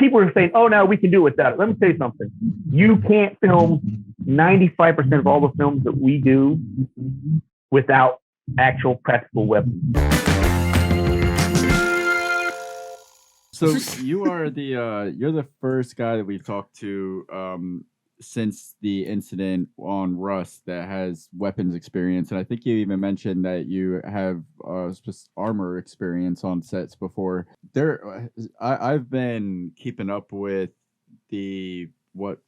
people are saying, "Oh, now we can do it without it." Let me tell you something. You can't film 95% of all the films that we do without actual practical weapons. So you're the first guy that we've talked to since the incident on Rust that has weapons experience, and I think you even mentioned that you have armor experience on sets before. I've been keeping up with what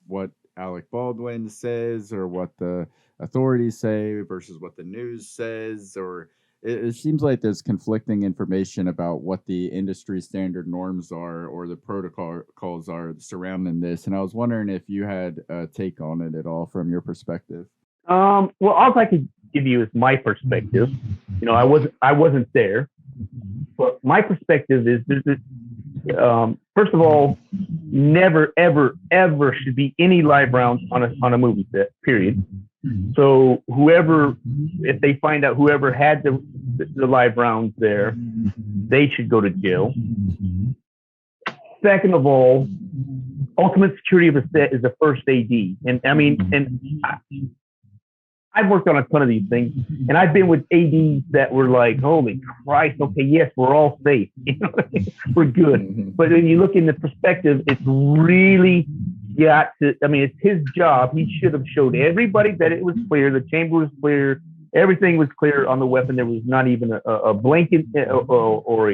Alec Baldwin says or what the authorities say versus what the news says, or it seems like there's conflicting information about what the industry standard norms are or the protocols are surrounding this. And I was wondering if you had a take on it at all from your perspective. Well, all I could give you is my perspective. I wasn't there, but my perspective is first of all, never, ever, ever should be any live rounds on a movie set. Period. So if they find out whoever had the live rounds there, they should go to jail. Second of all, ultimate security of a set is the first AD. And I mean, I've worked on a ton of these things, and I've been with ADs that were like, holy Christ, okay, yes, we're all safe. We're good. But when you look in the perspective, it's really it's his job. He should have showed everybody that it was clear, the chamber was clear, everything was clear on the weapon. There was not even a blanket or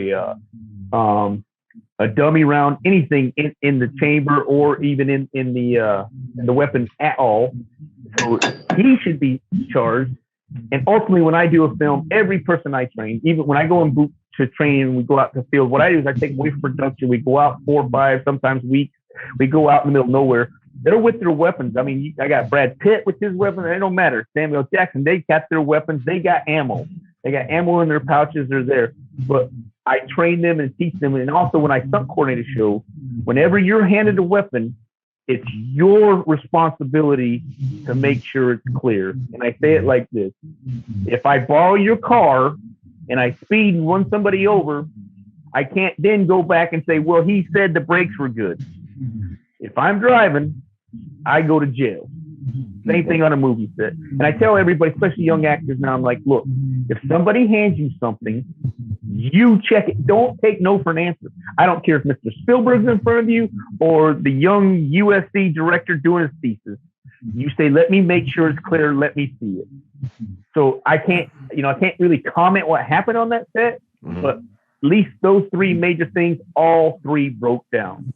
a dummy round, anything in the chamber or even in the weapon at all. So he should be charged. And ultimately, when I do a film, every person I train, even when I go in boot to train and we go out to the field, what I do is I take them away from production. We go out 4 or 5, sometimes weeks. We go out in the middle of nowhere. They're with their weapons. I mean, I got Brad Pitt with his weapons. It don't matter. Samuel Jackson, they got their weapons. They got ammo. They got ammo in their pouches. They're there. But I train them and teach them. And also when I stunt coordinate a show, whenever you're handed a weapon, it's your responsibility to make sure it's clear. And I say it like this. If I borrow your car and I speed and run somebody over, I can't then go back and say, well, he said the brakes were good. If I'm driving, I go to jail. Same thing on a movie set. And I tell everybody, especially young actors now, I'm like, look, if somebody hands you something, you check it. Don't take no for an answer. I don't care if Mr. Spielberg's in front of you or the young USC director doing his thesis. You say, let me make sure it's clear. Let me see it. So I can't really comment what happened on that set, but at least those 3 major things, all 3 broke down.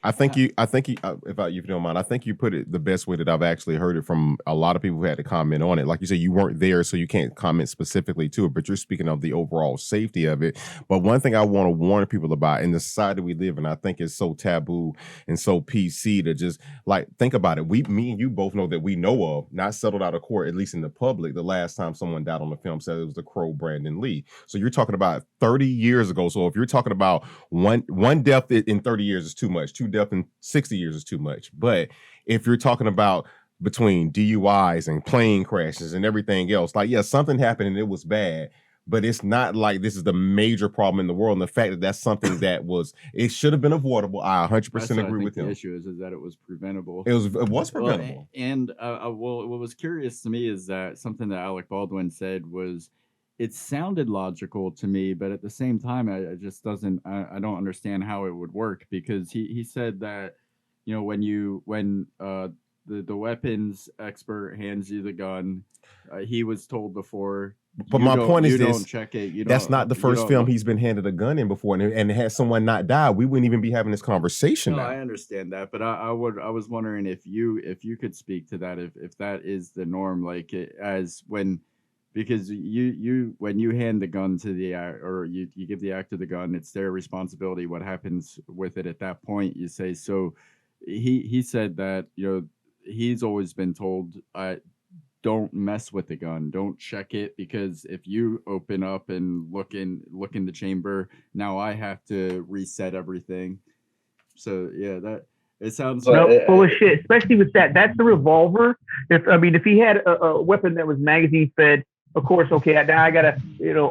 I think you, if you don't mind, I think you put it the best way that I've actually heard it from a lot of people who had to comment on it. Like you said, you weren't there, so you can't comment specifically to it, but you're speaking of the overall safety of it. But one thing I want to warn people about in the society we live in, I think is so taboo and so PC to just like think about it. Me and you both know that we know of, not settled out of court, at least in the public, the last time someone died on the film said it was the Crow Brandon Lee. So you're talking about 30 years ago. So if you're talking about one death in 30 years is too much, 2 deaths in 60 years is too much. But if you're talking about between DUIs and plane crashes and everything else, like, yeah, something happened and it was bad, but it's not like this is the major problem in the world. And the fact that that's something that it should have been avoidable. I 100% agree with him. The issue is that it was preventable. It was preventable. What was curious to me is that something that Alec Baldwin said was, it sounded logical to me, but at the same time, I don't understand how it would work, because he said that, when the weapons expert hands you the gun, he was told before. But my point is don't check it. That's not the first film he's been handed a gun in before, and had someone not died, we wouldn't even be having this conversation. No, now. I understand that, but I was wondering if you could speak to that, if that is the norm, like because you when you hand the gun to the or you give the actor the gun, it's their responsibility what happens with it at that point, you say. So he said that he's always been told, don't mess with the gun, don't check it, because if you open up and look in the chamber, now I have to reset everything. So yeah, that it sounds full of shit, especially with that. That's the revolver. If he had a weapon that was magazine fed, of course, okay, now I gotta,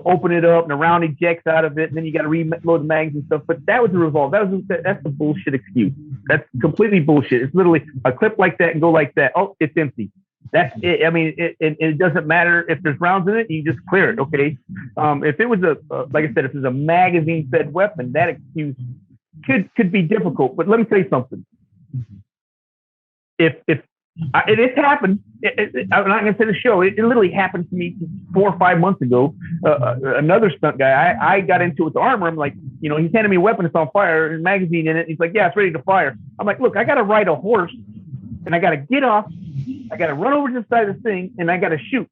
open it up and the round ejects out of it, and then you gotta reload the mags and stuff. But that was the revolve. That's a bullshit excuse. That's completely bullshit. It's literally a clip like that and go like that. Oh, it's empty. That's it. I mean, it doesn't matter if there's rounds in it. You just clear it. Okay. If it was like I said, if it was a magazine-fed weapon, that excuse could be difficult. But let me tell you something. If it's happened, I'm not going to say the show. It literally happened to me 4 or 5 months ago. Another stunt guy, I got into it with the armor. I'm like, he's handing me a weapon. It's on fire. There's a magazine in it. He's like, yeah, it's ready to fire. I'm like, look, I got to ride a horse, and I got to get off. I got to run over to the side of the thing, and I got to shoot.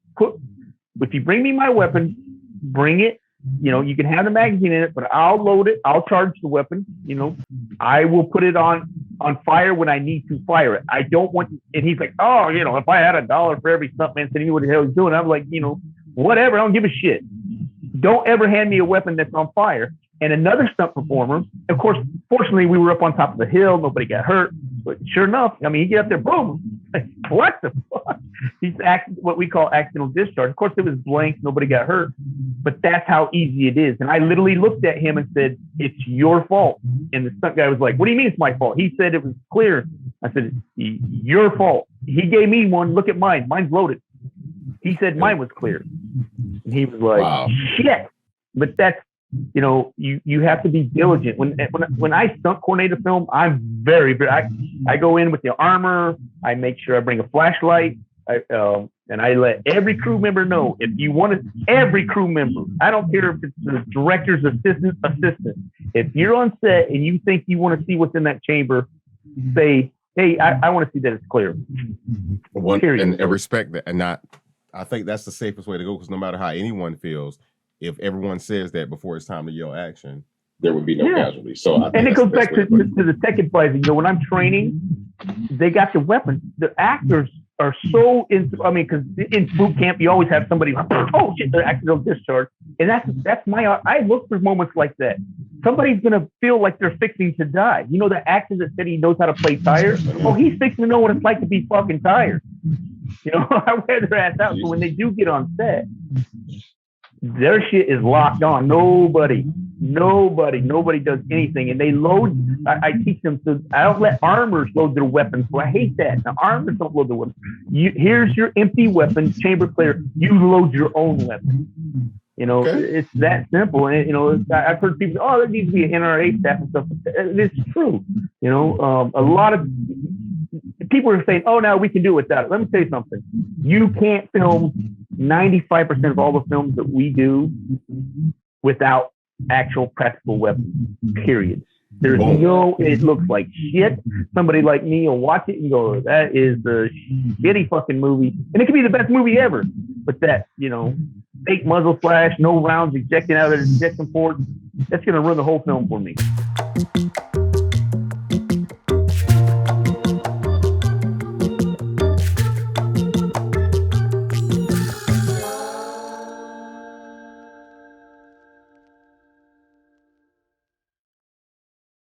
If you bring me my weapon, bring it. You can have the magazine in it, but I'll load it. I'll charge the weapon. I will put it on fire when I need to fire it. I don't want. And he's like, oh, if I had $1 for every stuntman telling me what the hell he's doing, I'm like, whatever. I don't give a shit. Don't ever hand me a weapon that's on fire. And another stunt performer, of course, fortunately, we were up on top of the hill. Nobody got hurt. But sure enough, I mean, you get up there, boom. Like, what the fuck? He's what we call accidental discharge. Of course, it was blank. Nobody got hurt. But that's how easy it is. And I literally looked at him and said, it's your fault. And the stunt guy was like, what do you mean it's my fault? He said it was clear. I said, your fault. He gave me one. Look at mine. Mine's loaded. He said mine was clear. And he was like, wow. Shit. But that's, you have to be diligent. When I stunt coordinate a film, I'm very, I go in with the armor. I make sure I bring a flashlight. And I let every crew member know, if you want to, every crew member, I don't care if it's the director's assistant. If you're on set and you think you want to see what's in that chamber, say, hey, I want to see that it's clear. And respect that. And I think that's the safest way to go, because no matter how anyone feels, if everyone says that before it's time to yell action, there would be no casualties. So and it goes back to the tech advising. When I'm training, they got the weapons. The actors are so because in boot camp you always have somebody, oh shit, the accidental discharge, and that's I look for moments like that. Somebody's gonna feel like they're fixing to die. The actor that said he knows how to play tired. Oh, he's fixing to know what it's like to be fucking tired. I wear their ass out. So when they do get on set, their shit is locked on. Nobody does anything. And they load, I teach them to, I don't let armors load their weapons. So I hate that. Now, armors don't load their weapons. Here's your empty weapon, chamber clear. You load your own weapon. It's that simple. And, I've heard people, there needs to be an NRA staff and stuff. It's true. A lot of people are saying, oh, now we can do it without it. Let me tell you something. You can't film 95% of all the films that we do without actual practical weapons, period. There's it looks like shit. Somebody like me will watch it and go, that is the shitty fucking movie. And it could be the best movie ever. But that, fake muzzle flash, no rounds ejecting out of the ejection port, that's going to ruin the whole film for me.